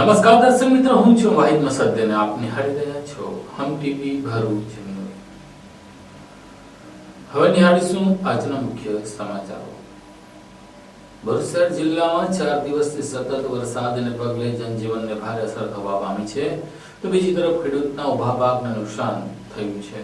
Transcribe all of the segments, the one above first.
નમસ્કાર દર્શક મિત્રો, હું છું વાહિદ મસદ્દ અને આપ નિહાળી રહ્યા છો હમ ટીવી ભરૂચ. હવે નિહાળીશું આજના મુખ્ય સમાચારો. ભરૂચ શહેર જિલ્લામાં 4 દિવસથી સતત વરસાદને પગલે જનજીવનને ભારે અસર થવા પામી છે, તો બીજી તરફ ખેડૂતના ઊભા પાકને નુકસાન થયું છે.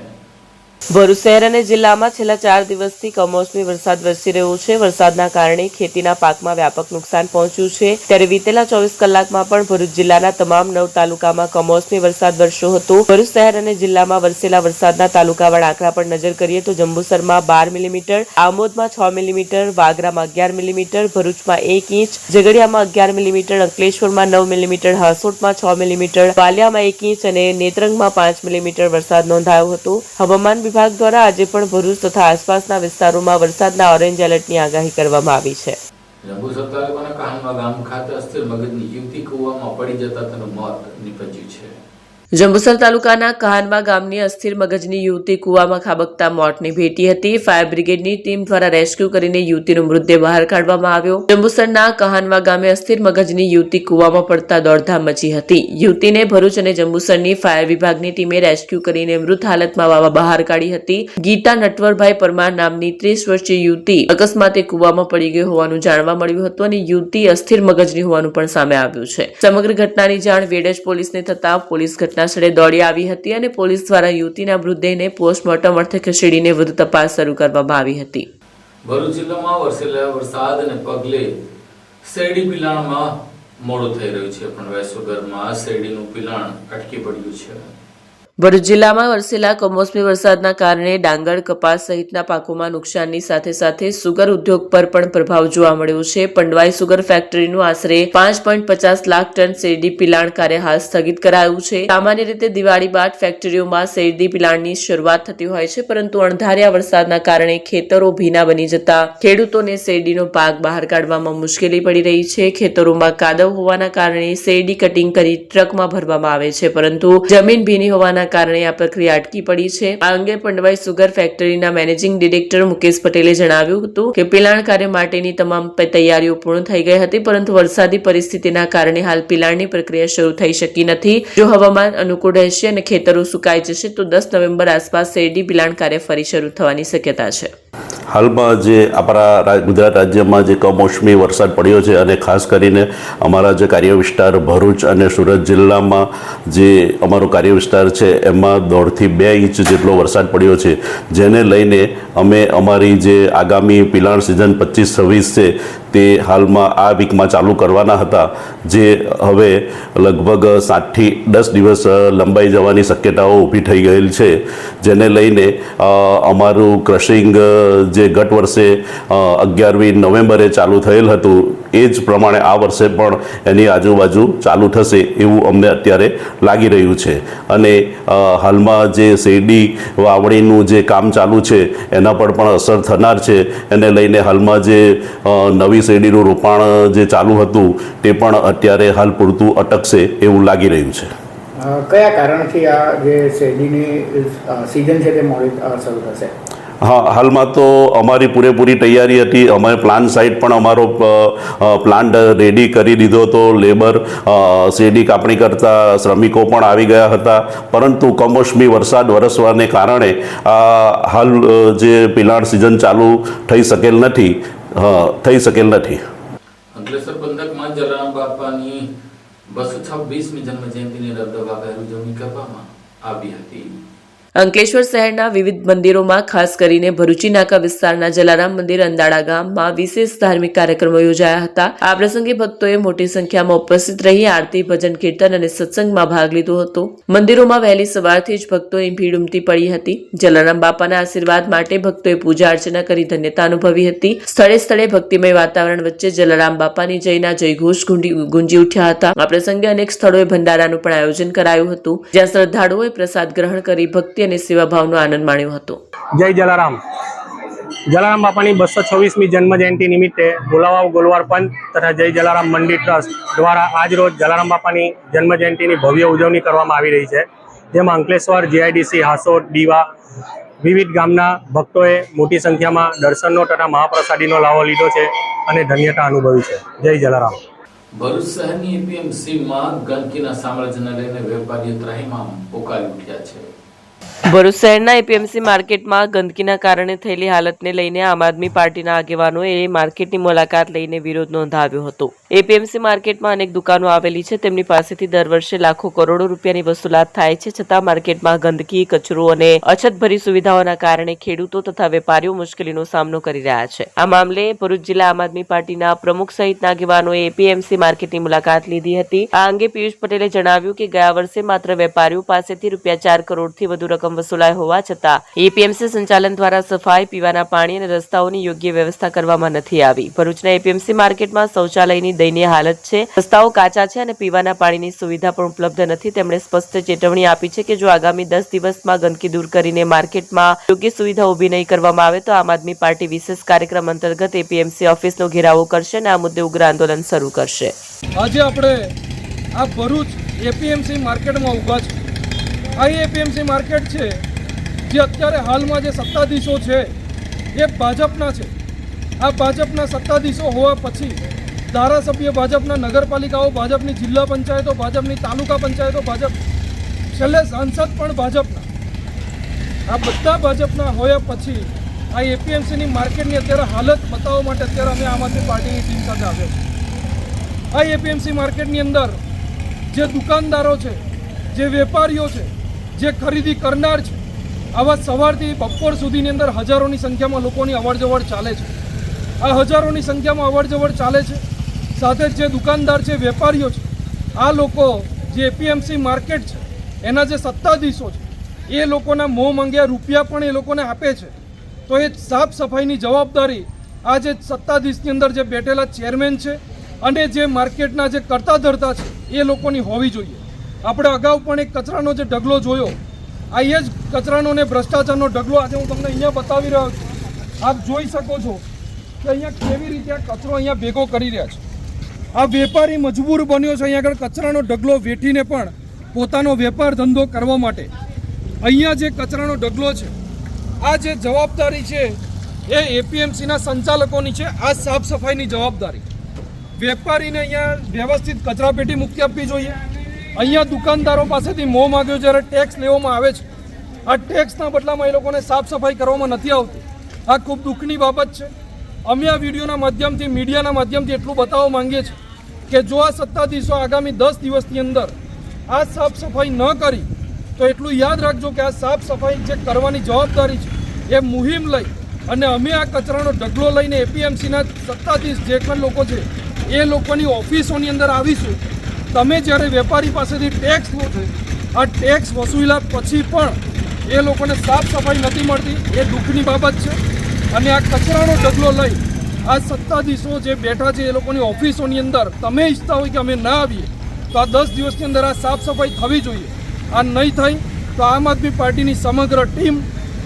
ભરૂચ શહેર અને જિલ્લામાં છેલ્લા 4 દિવસથી કમોસમી વરસાદ વરસી રહ્યો છે. વરસાદના કારણે ખેતીના પાકમાં વ્યાપક નુકસાન પહોંચ્યું છે. ત્યારે વિતેલા 24 કલાકમાં પણ ભરૂચ જિલ્લાના તમામ 9 તાલુકામાં કમોસમી વરસાદ વરસ્યો હતો. ભરૂચ શહેર અને જિલ્લામાં વરસેલા વરસાદના તાલુકાવાર આંકડા પર નજર કરીએ તો જંબુસરમાં 12 મિલીમીટર, આમોદમાં 6 મિલીમીટર, વાગરામાં 11 મિલીમીટર, ભરૂચમાં 1 ઇંચ, ઝઘડિયામાં 11 મિલીમીટર, અંકલેશ્વરમાં 9 મિલીમીટર, હાસોટમાં 6 મિલીમીટર, વાલિયામાં 1 ઇંચ અને નેત્રંગમાં 5 મિલીમીટર વરસાદ નોંધાયો હતો. હવામાન વિભાગ દ્વારા આજે પણ ભરૂચ તથા આસપાસના વિસ્તારોમાં વરસાદના ઓરેન્જ એલર્ટની આગાહી કરવામાં આવી છે. જંબુસર તાલુકાના કાહનવા ગામ ખાતે અસ્થિર મગજની યુવતી કૂવામાં પડી જતા તેનું મોત નીપજ્યું છે. જંબુસર તાલુકાના કહાનવા ગામની અસ્થિર મગજની યુવતી કૂવામાં ખાબકતા મોતને ભેટી હતી. ફાયર બ્રિગેડની ટીમ દ્વારા રેસ્ક્યુ કરીને યુવતીનો મૃતદેહ બહાર કાઢવામાં આવ્યો. જંબુસરના કહાનવા ગામે અસ્થિર મગજની યુવતી કૂવામાં પડતા દોડધામ મચી હતી. યુવતીને ભરૂચ અને જંબુસરની ફાયર વિભાગની ટીમે રેસ્ક્યુ કરીને મૃત હાલતમાં બહાર કાઢી હતી. ગીતા નટવરભાઈ પરમાર નામની 30 વર્ષીય યુવતી અકસ્માતે કૂવામાં પડી ગઈ હોવાનું જાણવા મળ્યું હતું અને યુવતી અસ્થિર મગજની હોવાનું પણ સામે આવ્યું છે. સમગ્ર ઘટનાની જાણ વેડજ પોલીસને થતા પોલીસ સ્થળે દોડી આવી હતી અને પોલીસ દ્વારા યુવતીના મૃતદેહને પોસ્ટમોર્ટમ અર્થે ખસેડીને વધુ તપાસ શરૂ કરવામાં આવી હતી. ભરૂચ જિલ્લામાં વરસેલા વરસાદને પગલે શેરડી પિલાણમાં મોડું થઈ રહ્યું છે, પણ વેસુગરમાં શેરડીનું પિલાણ અટકી પડ્યું છે. ભરૂચ જિલ્લામાં વરસેલા કમોસમી વરસાદના કારણે ડાંગર, કપાસ સહિતના પાકોમાં નુકસાનની સાથે સાથે સુગર ઉદ્યોગ પર પણ પ્રભાવ જોવા મળ્યો છે. પંડવાઈ સુગર ફેક્ટરીનું આશરે 5.50 લાખ ટન શેરડી પિલાણ કાર્ય હાલ સ્થગિત કરાયું છે. સામાન્ય રીતે દિવાળી બાદ ફેક્ટરીઓમાં શેરડી પિલાણની શરૂઆત થતી હોય છે, પરંતુ અણધાર્યા વરસાદના કારણે ખેતરો ભીના બની જતા ખેડૂતોને શેરડીનો પાક બહાર કાઢવામાં મુશ્કેલી પડી રહી છે. ખેતરોમાં કાદવ હોવાના કારણે શેરડી કટિંગ કરી ટ્રકમાં ભરવામાં આવે છે, પરંતુ જમીન ભીની હોવાના કારણે આ પ્રક્રિયા અટકી પડી છે. આ અંગે પંડવાઈ સુગર ફેક્ટરીના મેનેજિંગ ડિરેક્ટર મુકેશ પટેલે જણાવ્યું હતું કે પિલાણ કાર્ય માટેની તમામ તૈયારીઓ પૂર્ણ થઈ ગઈ હતી, પરંતુ વરસાદી પરિસ્થિતિના કારણે હાલ પિલાણની પ્રક્રિયા શરૂ થઈ શકી નથી. જો હવામાન અનુકૂળ રહેશે અને ખેતરો સુકાઈ જશે તો 10 નવેમ્બર આસપાસ શેરડી પિલાણ કાર્ય ફરી શરૂ થવાની શક્યતા છે. હાલમાં જે આપણા ગુજરાત રાજ્યમાં જે કમોસમી વરસાદ પડ્યો છે અને ખાસ કરીને અમારા જે કાર્ય વિસ્તાર ભરૂચ અને સુરત જિલ્લામાં જે અમારો કાર્ય વિસ્તાર છે એમાં 1.5 થી 2 ઇંચ જેટલો વરસાદ પડ્યો છે, જેને લઈને અમે અમારી જે આગામી પિલાણ સિઝન 25-26 છે તે હાલમાં આ વીકમાં ચાલુ કરવાના હતા, જે હવે લગભગ 7 થી 10 દિવસ લંબાઈ જવાની શક્યતાઓ ઊભી થઈ ગયેલ છે. જેને લઈને અમારું ક્રશિંગ જે ગત વર્ષે 11મી નવેમ્બરે ચાલુ થયેલ હતું એ જ પ્રમાણે આ વર્ષે પણ એની આજુબાજુ ચાલુ થશે એવું અમને અત્યારે લાગી રહ્યું છે. અને હાલમાં જે શેરડી વાવણીનું જે કામ ચાલુ છે એના પર પણ અસર થનાર છે. એને લઈને હાલમાં જે નવી શેરડીનું રોપાણ જે ચાલુ હતું તે પણ અત્યારે હાલ પૂરતું અટકશે એવું લાગી રહ્યું છે. કયા કારણથી આ જે શેરડીની સિઝન છે તે મોડી શરૂ થશે? હા, હાલમાં તો અમારી પૂરેપૂરી તૈયારી હતી. અમે પ્લાન્ટ સાઇટ પણ અમારો પ્લાન્ટ રેડી કરી દીધો હતો. લેબર, શેરડી કાપણી કરતા શ્રમિકો પણ આવી ગયા હતા, પરંતુ કમોસમી વરસાદ વરસવાને કારણે હાલ જે પિલાણ સિઝન ચાલુ થઈ શકેલ નથી. અંકલેશ્વર પંથકમાં જલારામ બાપાની 226મી જન્મ જયંતિની દબદબાભેર ઉજવણી કરવામાં આવી હતી. અંકલેશ્વર શહેરના વિવિધ મંદિરોમાં ખાસ કરીને ભરૂચી નાકા વિસ્તારના જલારામ મંદિર અંદાડા ગામમાં વિશેષ ધાર્મિક કાર્યક્રમો યોજાયા હતા. આ પ્રસંગે ભક્તોએ મોટી સંખ્યામાં ઉપસ્થિત રહી આરતી, ભજન, કીર્તન અને સત્સંગમાં ભાગ લીધો હતો. મંદિરોમાં વહેલી સવારથી જ ભક્તોની ભીડ ઉમટી પડી હતી. જલારામ બાપાના આશીર્વાદ માટે ભક્તોએ પૂજા અર્ચના કરી ધન્યતા અનુભવી હતી. સ્થળે સ્થળે ભક્તિમય વાતાવરણ વચ્ચે જલારામ બાપાની જયના જયઘોષ ગુંજી ઉઠ્યા હતા. આ પ્રસંગે અનેક સ્થળોએ ભંડારાનું પણ આયોજન કરાયું હતું, જ્યાં શ્રદ્ધાળુઓએ પ્રસાદ ગ્રહણ કરી ભક્તિ અને સેવાભાવનો આનંદ માણ્યો હતો. જય જલારામ. જલારામ બાપાની 226મી જન્મ જયંતિ નિમિત્તે ગોલાવાવ ગોલવાર પંથ તથા જય જલારામ મંદિર ટ્રસ્ટ દ્વારા આજ રોજ જલારામ બાપાની જન્મ જયંતિની ભવ્ય ઉજવણી કરવામાં આવી રહી છે, જેમાં અંકલેશ્વર, જીઆઈડીસી, હાસોટ, દીવા વિવિધ ગામના ભક્તોએ મોટી સંખ્યામાં દર્શનનો તથા મહાપ્રસાદીનો લાવો લીધો છે અને ધન્યતા અનુભવી છે. જય જલારામ. ભરૂચ શહેરની એપીએમસીમાં ગંદકીના સામ્રાજ્યને લઈને વેપારીઓ ત્રાહિમામ પોકારી ઉઠ્યા છે. ભરૂચ શહેરના એપીએમસી માર્કેટમાં ગંદકીના કારણે થયેલી હાલતને લઈને આમ આદમી પાર્ટીના આગેવાનોએ માર્કેટની મુલાકાત લઈને વિરોધ નોંધાવ્યો હતો. એપીએમસી માર્કેટમાં અનેક દુકાનો આવેલી છે. તેમની પાસેથી દર વર્ષે લાખો કરોડો રૂપિયાની વસૂલાત થાય છે. છતાં માર્કેટમાં ગંદકી, કચરો અને અછતભરી સુવિધાઓના કારણે ખેડૂતો તથા વેપારીઓ મુશ્કેલીનો સામનો કરી રહ્યા છે. આ મામલે ભરૂચ જિલ્લા આમ આદમી પાર્ટીના પ્રમુખ સહિતના આગેવાનોએ એપીએમસી માર્કેટની મુલાકાત લીધી હતી. આ અંગે પિયુષ પટેલે જણાવ્યું કે ગયા વર્ષે માત્ર વેપારીઓ પાસેથી ₹4 કરોડથી વધુ રકમ વસૂલાઈ હોવા છતાં એપીએમસી સંચાલન દ્વારા સફાઈ, પીવાના પાણી અને રસ્તાઓની યોગ્ય વ્યવસ્થા કરવામાં નથી આવી. ભરૂચના એપીએમસી માર્કેટમાં શૌચાલયની દયનીય હાલત છે. રસ્તાઓ કાચા છે અને પીવાના પાણીની સુવિધા પણ ઉપલબ્ધ નથી. તેમણે સ્પષ્ટ ચેતવણી આપી છે કે જો આગામી 10 દિવસમાં ગંદકી દૂર કરીને માર્કેટમાં યોગ્ય સુવિધા ઊભી નહીં કરવામાં આવે તો આમ આદમી પાર્ટી વિશેષ કાર્યક્રમ અંતર્ગત એપીએમસી ઓફિસનો ઘેરાવો કરશે અને આ મુદ્દે ઉગ્ર આંદોલન શરૂ કરશે. આજે આપણે આ ભરૂચ એપીએમસી માર્કેટમાં ઊભા છે. આ એપીએમસી માર્કેટ છે જે અત્યારે હાલમાં જે સત્તાધીશો છે એ ભાજપના છે. આ ભાજપના સત્તાધીશો હોવા પછી ધારાસભ્ય ભાજપના, નગરપાલિકાઓ ભાજપની, જિલ્લા પંચાયતો ભાજપની, તાલુકા પંચાયતો ભાજપ, છેલ્લે સાંસદ પણ ભાજપના. આ બધા ભાજપના હોયા પછી આ એપીએમસીની માર્કેટની અત્યારે હાલત બતાવવા માટે અત્યારે અમે આમ આદમી પાર્ટીની ટીમ સાથે આવ્યા છીએ. આ એપીએમસી માર્કેટની અંદર જે દુકાનદારો છે, જે વેપારીઓ છે, જે ખરીદી કરનાર છે, આવા સવારથી બપોર સુધીની અંદર હજારોની સંખ્યામાં લોકોની અવરજવર ચાલે છે. આ હજારોની સંખ્યામાં અવરજવર ચાલે છે. સાથે જ જે દુકાનદાર છે, વેપારીઓ છે, આ લોકો જે એપીએમસી માર્કેટ છે એના જે સત્તાધીશો છે એ લોકોના મોં માંગ્યા રૂપિયા પણ એ લોકોને આપે છે. તો એ સાફ સફાઈની જવાબદારી આ જે સત્તાધીશની અંદર જે બેઠેલા ચેરમેન છે અને જે માર્કેટના જે કરતા ધરતા છે એ લોકોની હોવી જોઈએ. આપણે અગાઉ પણ એક કચરાનો જે ઢગલો જોયો, આ એ જ કચરાનો ને ભ્રષ્ટાચારનો ઢગલો આજે હું તમને અહીંયા બતાવી રહ્યો છું. આપ જોઈ શકો છો કે અહીંયા કેવી રીતે આ કચરો અહીંયા ભેગો કરી રહ્યા છે. આ વેપારી મજબૂર બન્યો છે અહીંયા આગળ કચરાનો ઢગલો વેઠીને પણ પોતાનો વેપાર ધંધો કરવા માટે. અહીંયા જે કચરાનો ઢગલો છે, આ જે જવાબદારી છે એ એપીએમસીના સંચાલકોની છે. આ સાફ સફાઈની જવાબદારી વેપારીને અહીંયા વ્યવસ્થિત કચરાપેટી મૂકી આપવી જોઈએ. અહીંયા દુકાનદારો પાસેથી મોં માગ્યો જ્યારે ટેક્સ લેવામાં આવે છે, આ ટેક્સના બદલામાં એ લોકોને સાફ સફાઈ કરવામાં નથી આવતી. આ ખૂબ દુઃખની બાબત છે. અમે આ વિડીયોના માધ્યમથી, મીડિયાના માધ્યમથી એટલું બતાવવા માંગીએ છીએ કે જો આ સત્તાધીશો આગામી 10 દિવસની અંદર આ સાફ સફાઈ ન કરી તો એટલું યાદ રાખજો કે આ સાફ સફાઈ જે કરવાની જવાબદારી છે એ મુહિમ લઈ અને અમે આ કચરાનો ઢગલો લઈને એપીએમસીના સત્તાધીશ જે પણ લોકો છે એ લોકોની ઓફિસોની અંદર આવીશું. તમે જ્યારે વેપારી પાસેથી ટેક્સ લો છો, આ ટેક્સ વસૂલ્યા પછી પણ એ લોકોને સાફ સફાઈ નથી મળતી, એ દુઃખની બાબત છે. અને આ કચરાનો ઢગલો લઈ આ સત્તાધીશો જે બેઠા છે એ લોકોની ઓફિસોની અંદર તમે ઈચ્છતા હોય કે અમે ના આવીએ તો આ 10 દિવસની અંદર આ સાફ સફાઈ થવી જોઈએ. આ નહીં થાય તો આમ આદમી પાર્ટીની સમગ્ર ટીમ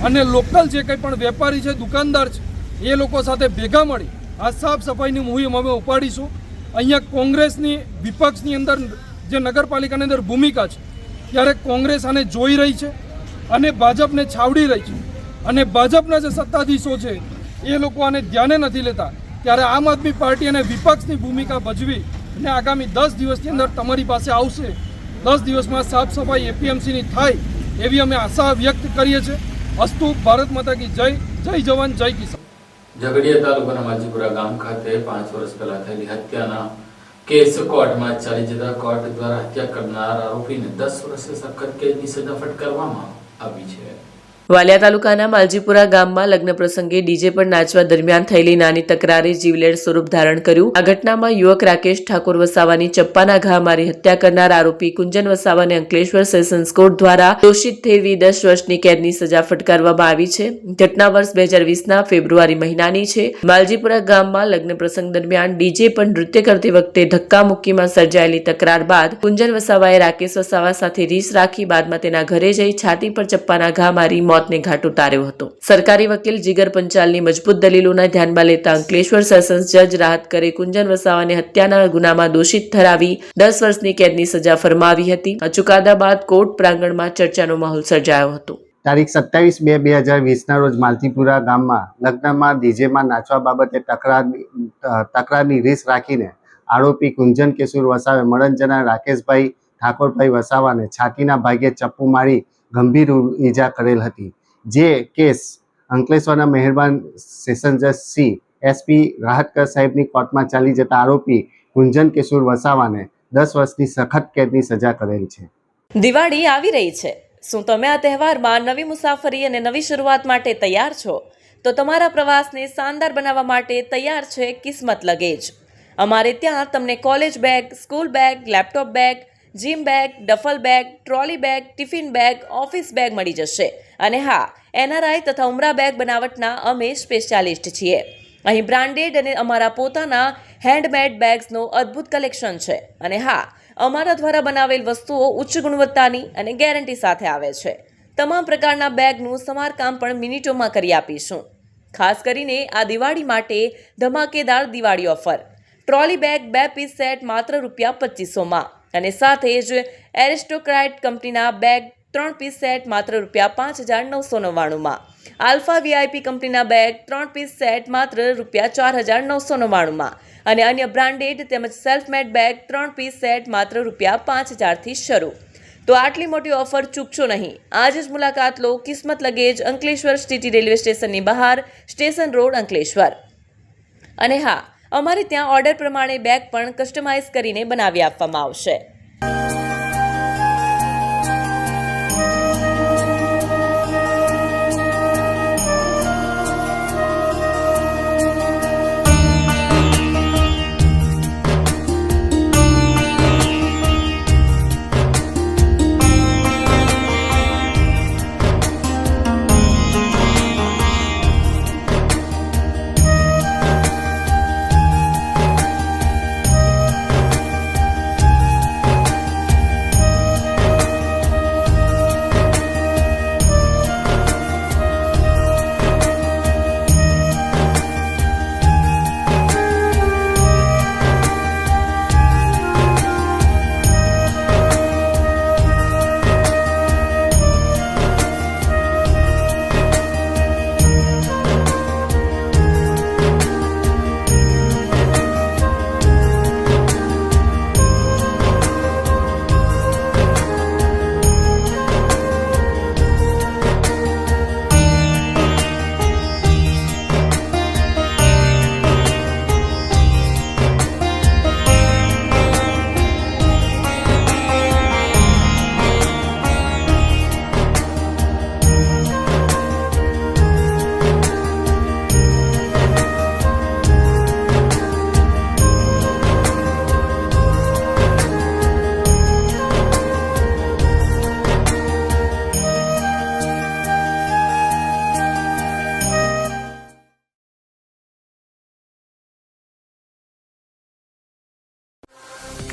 અને લોકલ જે કંઈ પણ વેપારી છે, દુકાનદાર છે, એ લોકો સાથે ભેગા મળી આ સાફ સફાઈની મુહિમ અમે ઉપાડીશું. અહીંયા કોંગ્રેસની વિપક્ષની અંદર જે નગરપાલિકાની અંદર ભૂમિકા છે ત્યારે કોંગ્રેસ આને જોઈ રહી છે અને ભાજપને છાવડી રહી છે. અને ભાજપના જે સત્તાધીશો છે એ લોકો આને ધ્યાને નથી લેતા. ત્યારે આમ આદમી પાર્ટી અને વિપક્ષની ભૂમિકા ભજવી અને આગામી 10 દિવસની અંદર તમારી પાસે આવશે. 10 દિવસમાં સાફ સફાઈ એપીએમસીની થાય એવી અમે આશા વ્યક્ત કરીએ છીએ. અસ્તુ. ભારત માતા કી જય. જય જવાન, જય કિસાન. ઝઘડિયા તાલુકાના માજીપુરા ગામ ખાતે 5 વર્ષ પહેલા થયેલી હત્યાના કેસ કોર્ટમાં ચાલી જતા કોર્ટ દ્વારા હત્યા કરનાર આરોપીને 10 વર્ષે સખત કેદની સજા ફટકારવામાં આવી છે. વાલિયા તાલુકાના માલજીપુરા ગામમાં લગ્ન પ્રસંગે ડીજે પર નાચવા દરમિયાન થયેલી નાની તકરારે જીવલેણ સ્વરૂપ ધારણ કર્યું. આ ઘટનામાં યુવક રાકેશ ઠાકોર વસાવાની ચપ્પાના ઘા મારી હત્યા કરનાર આરોપી કુંજન વસાવાને અંકલેશ્વર સેશન્સ કોર્ટ દ્વારા દોષિત ઠેરવી 10 વર્ષની કેદની સજા ફટકારવામાં આવી છે. ઘટના વર્ષ 2020ના ફેબ્રુઆરી મહિનાની છે. માલજીપુરા ગામમાં લગ્ન પ્રસંગ દરમિયાન ડીજે પર નૃત્ય કરતી વખતે ધક્કા મુક્કીમાં સર્જાયેલી તકરાર બાદ કુંજન વસાવાએ રાકેશ વસાવા સાથે રીસ રાખી બાદમાં તેના ઘરે જઈ છાતી પર ચપ્પાના ઘા મારી મોતને ઘાટ ઉતાર્યો હતો. સરકારી વકીલ જીગર પંચાલની મજબૂત દલીલોના ધ્યાનમાં લેતા અંકલેશ્વર સેશન્સ જજ રાહત કરે કુંજન વસાવાને હત્યાના ગુનામાં દોષિત ઠરાવી 10 વર્ષની કેદની સજા ફરમાવી હતી. આ ચુકાદા બાદ કોર્ટ પ્રાંગણમાં ચર્ચાનો માહોલ સર્જાયો હતો. તારીખ 27/2/2020ના રોજ માલતીપુરા ગામમાં લગ્નમાં ડીજેમાં નાચવા બાબતે તકરારની રીસ રાખીને આરોપી કુંજન કેશુર વસાવે મળન જનાર રાકેશભાઈ ઠાકોરભાઈ વસાવાને છાતીના ભાગે ચપ્પુ મારી ગંભીર ઈજા કરેલ હતી, જે કેસ અંકલેશ્વરના મહેરબાન સેશન જજ સી SP રાહતકર સાહેબની કોર્ટમાં ચાલી જતા આરોપી કુંજન કેશુર વસાવાને 10 વર્ષની સખત કેદની સજા કરેલ છે. દિવાળી આવી રહી છે. શું તમે આ તહેવારમાં નવી મુસાફરી અને નવી શરૂઆત માટે તૈયાર છો? તો તમારા પ્રવાસને શાનદાર બનાવવા માટે તૈયાર છે કિસ્મત લગેજ. અમારે ત્યાં તમને college bag, school bag, laptop bag, gym bag, duffel bag, trolley bag, tiffin bag, office bag મળી જશે. અને હા, NRI તથા ઉમરા બેગ બનાવટના અમે સ્પેશિયાલિસ્ટ છીએ. અહીં બ્રાન્ડેડ અને અમારા પોતાના હેન્ડમેડ બેગ્સનો અદ્ભુત કલેક્શન છે. અને હા, અમારા દ્વારા બનાવેલ વસ્તુઓ ઉચ્ચ ગુણવત્તાની અને ગેરંટી સાથે આવે છે. તમામ પ્રકારના બેગનું સમારકામ પણ મિનિટોમાં કરી આપીશું. ખાસ કરીને આ દિવાળી માટે ધમાકેદાર Diwali offer. Trolley bag 2 piece set માત્ર ₹2500માં અને સાથે જ એરિસ્ટોક્રાટ કંપનીના બેગ 3 પીસ સેટ માત્ર ₹5999માં. આલ્ફા VIP કંપનીના બેગ 3 પીસ સેટ માત્ર ₹4999માં અને અન્ય બ્રાન્ડેડ તેમજ self made bag 3 piece set માત્ર ₹5000થી શરૂ. તો આટલી મોટી ઓફર ચૂકશો નહીં. આજે જ મુલાકાત લો કિસ્મત લગેજ, અંકલેશ્વર સિટી રેલવે સ્ટેશનની બહાર, સ્ટેશન રોડ, અંકલેશ્વર. અને હા, અમારે ત્યાં ઓર્ડર પ્રમાણે બેગ પણ કસ્ટમાઇઝ કરીને બનાવી આપવામાં આવશે.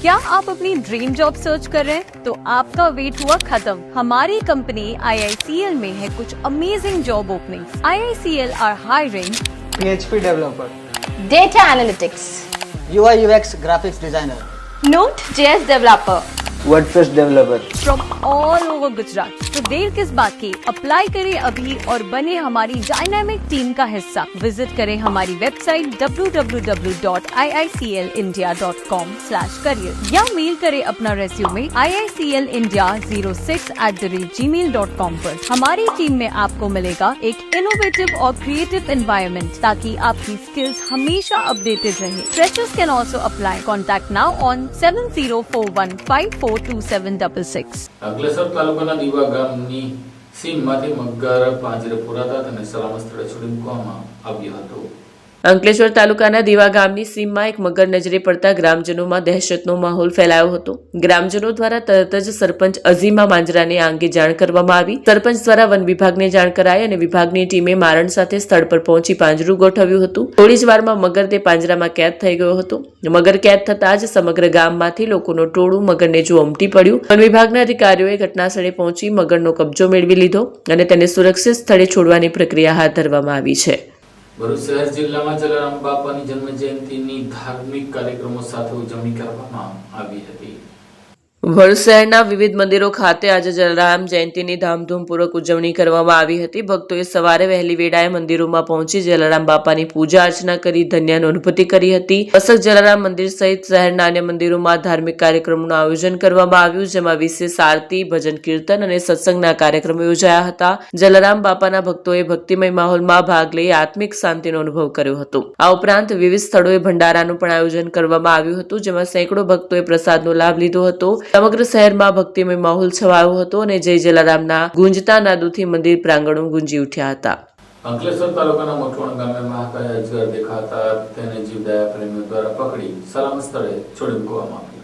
क्या आप अपनी ड्रीम जॉब सर्च कर रहे हैं? तो आपका वेट हुआ खत्म. हमारी कंपनी IICL में है कुछ amazing job openings. IICL are hiring PHP developer, Data Analytics, UI UX graphics designer, Node.js developer, WordPress developer. From all over Gujarat. तो देर किस बात की, अप्लाई करें अभी और बने हमारी डायनामिक टीम का हिस्सा. विजिट करें हमारी वेबसाइट www.iiclindia.com/career या मेल करें अपना रेज्यूमे iiclindia06@gmail.com पर. हमारी टीम में आपको मिलेगा एक इनोवेटिव और क्रिएटिव एनवायरनमेंट ताकि आपकी स्किल्स हमेशा अपडेटेड रहे. Freshers can also apply. Contact now on 7041542766. Ankleshwar તાલુકાના દીવા ગામની સીમમાંથી મગર પાંજરે પુરાતા તેને સલામત સ્થળે છોડી મૂકવામાં આવ્યો હતો. અંકલેશ્વર તાલુકાના દીવા ગામની સીમમાં એક મગર નજરે પડતા ગ્રામજનોમાં દહેશતનો માહોલ ફેલાયો હતો. ગ્રામજનો દ્વારા તરત જ સરપંચ અઝીમા માંજરાને આ અંગે જાણ કરવામાં આવી. સરપંચ દ્વારા વન વિભાગને જાણ કરાઈ અને વિભાગની ટીમે મારણ સાથે સ્થળ પર પહોંચી પાંજરું ગોઠવ્યું હતું. થોડી જ વારમાં મગર તે પાંજરામાં કેદ થઈ ગયો હતો. મગર કેદ થતાં જ સમગ્ર ગામમાંથી લોકોનું ટોળું મગરને જોવા ઉમટી પડ્યું. વન વિભાગના અધિકારીઓએ ઘટનાસ્થળે પહોંચી મગરનો કબજો મેળવી લીધો અને તેને સુરક્ષિત સ્થળે છોડવાની પ્રક્રિયા હાથ ધરવામાં આવી છે. ભરૂચ શહેર જિલ્લામાં જલારામ બાપાની જન્મ જયંતિની ધાર્મિક કાર્યક્રમો સાથે ઉજવણી કરવામાં આવી હતી. ભરૂચ શહેરના વિવિધ મંદિરો ખાતે આજે જલારામ જયંતીની ધામધૂમપૂર્વક ઉજવણી કરવામાં આવી હતી. ભક્તોએ સવારે વહેલી વેળાએ મંદિરોમાં પહોંચી જલારામ બાપાની પૂજા અર્ચના કરી ધન્ય અનુભૂતિ કરી હતી. બસક જલારામ મંદિર સહિત શહેરના અન્ય મંદિરોમાં ધાર્મિક કાર્યક્રમોનું આયોજન કરવામાં આવ્યું, જેમાં વિશેષ આરતી, ભજન કીર્તન અને સત્સંગના કાર્યક્રમો યોજાયા હતા. જલારામ બાપાના ભક્તોએ ભક્તિમય માહોલમાં ભાગ લઈ આત્મિક શાંતિનો અનુભવ કર્યો હતો. આ ઉપરાંત વિવિધ સ્થળોએ ભંડારાનું પણ આયોજન કરવામાં આવ્યું હતું, જેમાં સેંકડો ભક્તોએ પ્રસાદનો લાભ લીધો હતો. સમગ્ર શહેરમાં ભક્તિમય માહોલ છવાયો હતો અને જય જલારામના ગુંજતા નાદોથી મંદિર પ્રાંગણો ગુંજી ઉઠ્યા હતા. અંકલેશ્વર તાલુકાના મોટવાણ ગામે મહાકાય અજગર દેખાતા તેને જીવદયા પ્રેમીઓ દ્વારા પકડી સલામત સ્થળે છોડી મૂકવામાં આવ્યો હતો.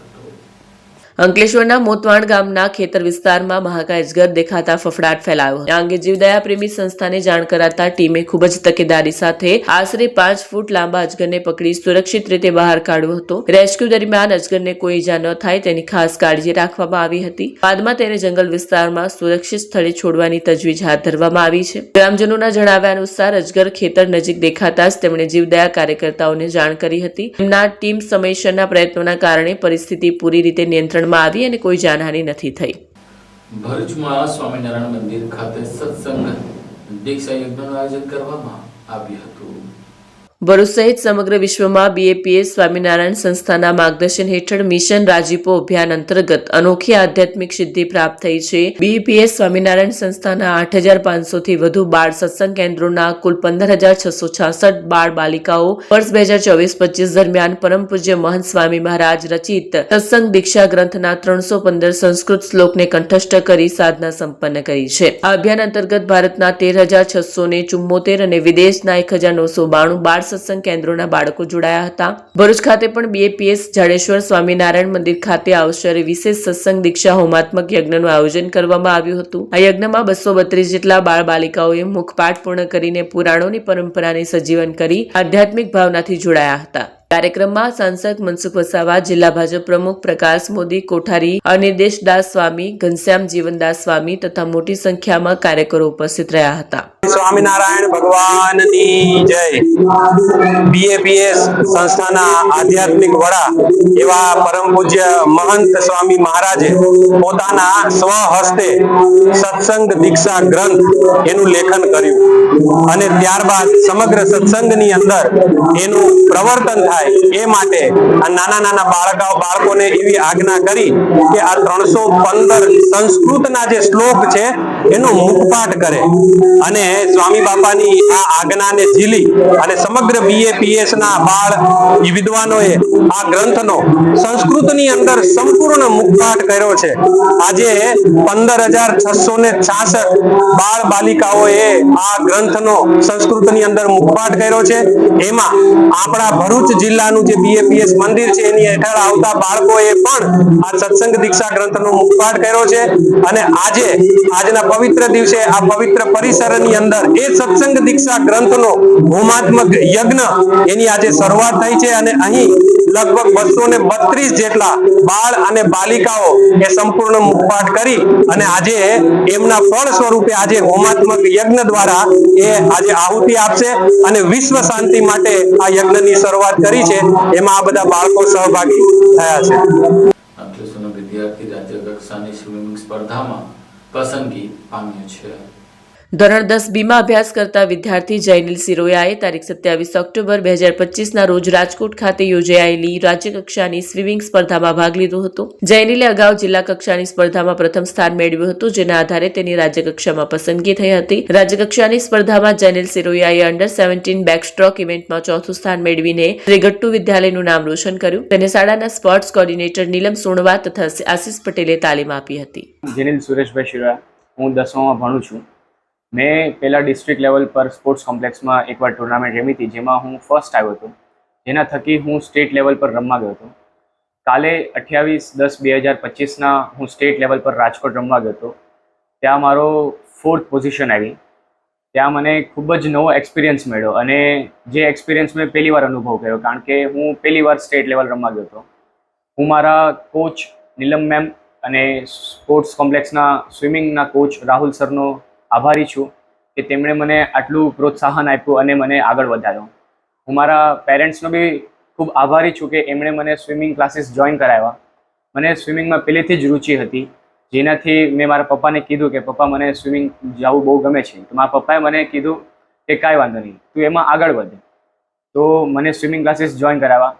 અંકલેશ્વરના મોતવાણ ગામના ખેતર વિસ્તારમાં મહાકાય અજગર દેખાતા ફફડાટ ફેલાયો હતો. આ અંગે જીવદયા પ્રેમી સંસ્થાને જાણ કરાતા ટીમે ખૂબ જ તકેદારી સાથે આશરે 5 ફૂટ લાંબા અજગરને પકડી સુરક્ષિત રીતે બહાર કાઢ્યો હતો. રેસ્ક્યુ દરમિયાન અજગરને કોઈ ઈજા ન થાય તેની ખાસ કાળજી રાખવામાં આવી હતી. બાદમાં તેને જંગલ વિસ્તારમાં સુરક્ષિત સ્થળે છોડવાની તજવીજ હાથ ધરવામાં આવી છે. ગ્રામજનોના જણાવ્યા અનુસાર અજગર ખેતર નજીક દેખાતા જ તેમણે જીવદયા કાર્યકર્તાઓને જાણ કરી હતી. તેમના ટીમ સમયસરના પ્રયત્નોના કારણે પરિસ્થિતિ પૂરી રીતે નિયંત્રણ આવી અને કોઈ જાનહાનિ નથી થઈ. ભરૂચમાં સ્વામિનારાયણ મંદિર ખાતે સત્સંગ દીક્ષા યજ્ઞનું આયોજન કરવામાં આવ્યું હતું. ભરૂચ સહિત સમગ્ર વિશ્વમાં BAPS સ્વામિનારાયણ સંસ્થાના માર્ગદર્શન હેઠળ મિશન રાજીપો અભિયાન અંતર્ગત અનોખી આધ્યાત્મિક સિદ્ધિ પ્રાપ્ત થઈ છે. BAPS સ્વામિનારાયણ સંસ્થાના 8,500 થી વધુ બાળ સત્સંગ કેન્દ્રોના કુલ 15,666 બાળ બાલિકાઓ વર્ષ 2024-25 દરમિયાન પરમ પૂજ્ય મહંત સ્વામી મહારાજ રચિત સત્સંગ દીક્ષા ગ્રંથના 315 સંસ્કૃત શ્લોકને કંઠસ્થ કરી સાધના સંપન્ન કરી છે. આ અભિયાન અંતર્ગત ભારતના 13,674 અને વિદેશના 1,992 બાળ સત્સંગ કેન્દ્રોના બાળકો જોડાયા હતા. ભરૂચ ખાતે પણ BAPS જાડેશ્વર સ્વામિનારાયણ મંદિર ખાતે અવસરે વિશેષ સત્સંગ દીક્ષા હોમાત્મક યજ્ઞનું આયોજન કરવામાં આવ્યું હતું. આ યજ્ઞમાં 232 જેટલા બાળ બાલિકાઓએ મુખપાઠ પૂર્ણ કરીને પુરાણોની પરંપરાને સજીવન કરી આધ્યાત્મિક ભાવનાથી જોડાયા હતા. કાર્યક્રમમાં સાંસદ મનસુખ વસાવા, જિલ્લા ભાજપ પ્રમુખ પ્રકાશ મોદી કોઠારી, અનિર્દેશદાસ સ્વામી, ઘનશ્યામ જીવનદાસ સ્વામી તથા મોટી સંખ્યામાં કાર્યકરો ઉપસ્થિત રહ્યા હતા. સ્વામિનારાયણ ભગવાનની જય. BAPS સંસ્થાના આધ્યાત્મિક વડા એવા પરમ પૂજ્ય મહંત સ્વામી મહારાજે પોતાના સ્વહસ્તે સત્સંગ દીક્ષા ગ્રંથ એનું લેખન કર્યું અને ત્યારબાદ સમગ્ર સત્સંગની અંદર એનું પ્રવર્તન થાય એ માટે આ નાના બાળકોને એવી આજ્ઞા કરી કે આ 315 સંસ્કૃતના જે શ્લોક છે એનો મુખપાઠ કરે અને સ્વામી બાપાની આ આજ્ઞાને ઝીલી અને સમગ્ર BAPS ના બાળ વિદ્વાનોએ આ ગ્રંથનો સંસ્કૃતની અંદર સંપૂર્ણ મુખપાઠ કર્યો છે. આજે 15,666 બાળ બાલિકાઓએ આ ગ્રંથનો સંસ્કૃતની અંદર મુખપાઠ કર્યો છે. એમાં આપણા ભરૂચ જિલ્લાનું જે BAPS મંદિર છે એની હેઠળ આવતા બાળકોએ પણ આ સત્સંગ દીક્ષા ગ્રંથનો મુખપાઠ કર્યો છે અને આજના પવિત્ર દિવસે આ પવિત્ર પરિસરની અંદર એ સત્સંગ દીક્ષા ગ્રંથનો હોમાત્મક યજ્ઞ એની આજે શરૂઆત થઈ છે અને અહીં લગભગ 232 જેટલા બાળ અને બાલિકાઓ એ સંપૂર્ણ મુખપાઠ કરી અને આજે એમના ફળ સ્વરૂપે આજે હોમાત્મક યજ્ઞ દ્વારા એ આજે આહુતિ આપશે અને વિશ્વ શાંતિ માટે આ યજ્ઞની શરૂઆત કરી છે. એમાં આ બધા બાળકો સહભાગી થયા છે. અંકલેશ્વરનો વિદ્યાર્થી રાજ્ય કક્ષાની સ્વિમિંગ સ્પર્ધામાં પસંદગી પામ્યો છે. ધોરણ 10B માં અભ્યાસ કરતા વિદ્યાર્થી જયનીલ સિરોયાએ તારીખ 27 ઓક્ટોબર 2025 ના રોજ રાજકોટ ખાતે યોજાયેલી રાજ્યકક્ષાની સ્વિમિંગ સ્પર્ધામાં ભાગ લીધો હતો. જયનીલે અગાઉ જિલ્લા કક્ષાની સ્પર્ધામાં પ્રથમ સ્થાન મેળવ્યું હતું, જેના આધારે તેની રાજ્યકક્ષામાં પસંદગી થઈ હતી. રાજ્યકક્ષાની સ્પર્ધામાં જયનીલ સિરોયાએ અંડર 17 બેકસ્ટ્રોક ઇવેન્ટમાં ચોથું સ્થાન મેળવીને શ્રી ગટ્ટુ વિદ્યાલયનું નામ રોશન કર્યું. તેને શાળાના સ્પોર્ટ્સ કોર્ડિનેટર નીલમ સોણવા તથા આશિષ પટેલે તાલીમ આપી હતી. જયનીલ સુરેશભાઈ શિરોયા, હું 10મામાં ભણું છું. મેં પહેલાં ડિસ્ટ્રિક્ટ લેવલ પર સ્પોર્ટ્સ કોમ્પ્લેક્સમાં એકવાર ટુર્નામેન્ટ રમી હતી, જેમાં હું ફર્સ્ટ આવ્યો હતો. જેના થકી હું સ્ટેટ લેવલ પર રમવા ગયો હતો. કાલે 28/10/2025ના હું સ્ટેટ લેવલ પર રાજકોટ રમવા ગયો હતો. ત્યાં મારો 4th પોઝિશન આવી. ત્યાં મને ખૂબ જ નવો એક્સપિરિયન્સ મળ્યો અને જે એક્સપિરિયન્સ મેં પહેલી વાર અનુભવ કર્યો, કારણ કે હું પહેલી વાર સ્ટેટ લેવલ રમવા ગયો હતો. હું મારા કોચ નીલમ મેમ અને સ્પોર્ટ્સ કોમ્પ્લેક્સના સ્વિમિંગના કોચ રાહુલ સરનો આભારી છું કે તેમણે મને આટલું પ્રોત્સાહન આપ્યું અને મને આગળ વધાર્યો. હું મારા પેરેન્ટ્સનો બી ખૂબ આભારી છું કે એમણે મને સ્વિમિંગ ક્લાસીસ જોઈન કરાવ્યા. મને સ્વિમિંગમાં પહેલેથી જ રુચિ હતી, જેનાથી મેં મારા પપ્પાને કીધું કે પપ્પા મને સ્વિમિંગ જવું બહુ ગમે છે. તો મારા પપ્પાએ મને કીધું કે કાંઈ વાંધો નહીં, તું એમાં આગળ વધે. તો મને સ્વિમિંગ ક્લાસીસ જોઈન કરાવવા.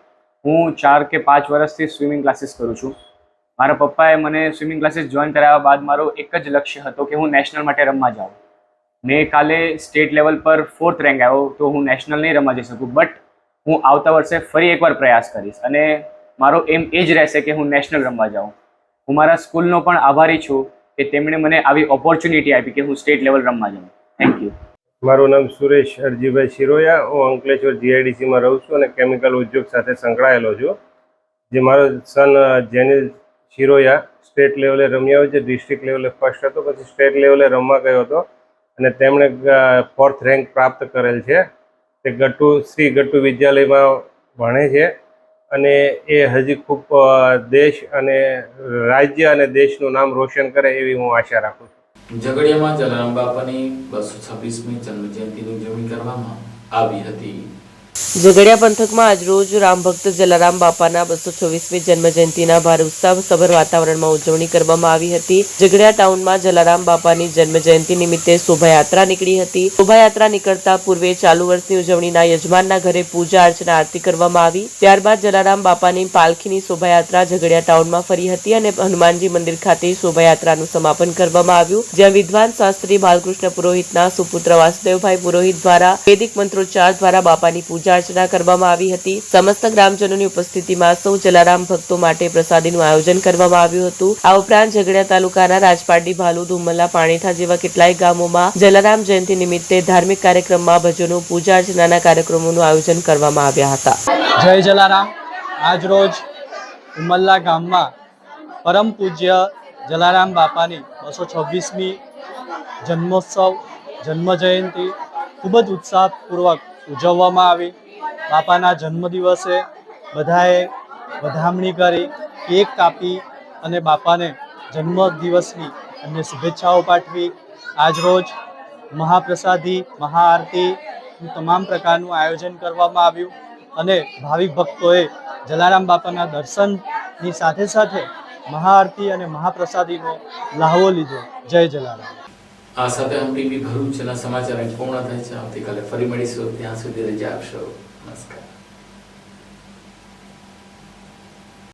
હું 4 કે 5 વર્ષથી સ્વિમિંગ ક્લાસીસ કરું છું. મારા પપ્પાએ મને સ્વિમિંગ ક્લાસીસ જોઈન કરાવ્યા બાદ મારો એક જ લક્ષ્ય હતો કે હું નેશનલ માટે રમવા જાઉં. મેં કાલે સ્ટેટ લેવલ પર 4th રેન્ક આવ્યો, તો હું નેશનલ નહીં રમવા જઈ શકું, બટ હું આવતા વર્ષે ફરી એકવાર પ્રયાસ કરીશ અને મારો એમ એ જ રહેશે કે હું નેશનલ રમવા જાઉં. હું મારા સ્કૂલનો પણ આભારી છું કે તેમણે મને આવી ઓપોર્ચ્યુનિટી આપી કે હું સ્ટેટ લેવલ રમવા જાઉં. Thank you. મારું નામ સુરેશ અરજીભાઈ શિરોયા. હું અંકલેશ્વર GIDCમાં રહું છું અને કેમિકલ ઉદ્યોગ સાથે સંકળાયેલો છું. જે મારો સન જેનિલ શિરોયા સ્ટેટ લેવલે રમ્યા હોય છે. ડિસ્ટ્રિક્ટ લેવલે ફર્સ્ટ હતો, પછી સ્ટેટ લેવલે રમવા ગયો હતો અને તેમણે 4th રેન્ક પ્રાપ્ત કરેલ છે. તે શ્રી ગટ્ટુ વિદ્યાલયમાં ભણે છે અને એ હજી ખૂબ દેશ અને રાજ્ય અને દેશનું નામ રોશન કરે એવી હું આશા રાખું છું. ઝઘડિયામાં જલારામ બાપાની 226મી જન્મજયંતિની ઉજવણી કરવામાં આવી હતી. ઝઘડિયા પંથકમાં આજરોજ રામ ભક્ત જલારામ બાપાના 226મી જન્મજયંતિના ભારે ઉત્સાહસભર વાતાવરણમાં ઉજવણી કરવામાં આવી હતી. ઝઘડિયા ટાઉનમાં જલારામ બાપાની જન્મજયંતિ નિમિત્તે શોભાયાત્રા નીકળી હતી. શોભાયાત્રા નીકળતા પૂર્વે ચાલુ વર્ષની ઉજવણીના યજમાનના ઘરે પૂજા અર્ચના આરતી કરવામાં આવી. ત્યારબાદ જલારામ બાપાની પાલખીની શોભાયાત્રા ઝઘડિયા ટાઉનમાં ફરી હતી અને હનુમાનજી મંદિર ખાતે શોભાયાત્રાનું સમાપન કરવામાં આવ્યું, જ્યાં વિદ્વાન શાસ્ત્રી બાલકૃષ્ણ પુરોહિતના સુપુત્ર વાસુદેવભાઈ પુરોહિત દ્વારા વૈદિક મંત્રોચ્ચાર દ્વારા બાપાની પૂજા અર્ચના કરવામાં આવી હતી. સમસ્ત ગ્રામજનોની ઉપસ્થિતિમાં સૌ જલારામ ભક્તો માટે પ્રસાદીનું આયોજન કરવામાં આવ્યું હતું. આ ઉપરાંત ઝઘડિયા તાલુકાના રાજપારડી, ભાલુદ, ઉમલ્લા, પાણીઠા જેવા કેટલાય ગામોમાં જલારામ જયંતિ નિમિત્તે ધાર્મિક કાર્યક્રમમાં ભજનો, પૂજા અર્ચનાના કાર્યક્રમોનું આયોજન કરવામાં આવ્યા હતા. જય જલારામ. આજરોજ ઉમલ્લા ગામમાં પરમ પૂજ્ય જલારામ બાપાની 226મી જન્મજયંતિ ખૂબ જ ઉત્સાહપૂર્વક ઉજવવામાં આવી. બાપાના જન્મદિવસે બધાએ વધામણી કરી, કેક કાપી અને બાપાને જન્મદિવસની એમને શુભેચ્છાઓ પાઠવી. આજરોજ મહાપ્રસાદી, મહાઆરતી તમામ પ્રકારનું આયોજન કરવામાં આવ્યું અને ભાવિક ભક્તોએ જલારામ બાપાના દર્શનની સાથે સાથે મહાઆરતી અને મહાપ્રસાદીનો લાહવો લીધો. જય જલારામ. આ સાથે हम ટીવી ભરૂચના સમાચાર પૂર્ણ થાય છે. આવતીકાલે ફરી મળીશું. ત્યાં સુધી રજા આપશો. નમસ્કાર.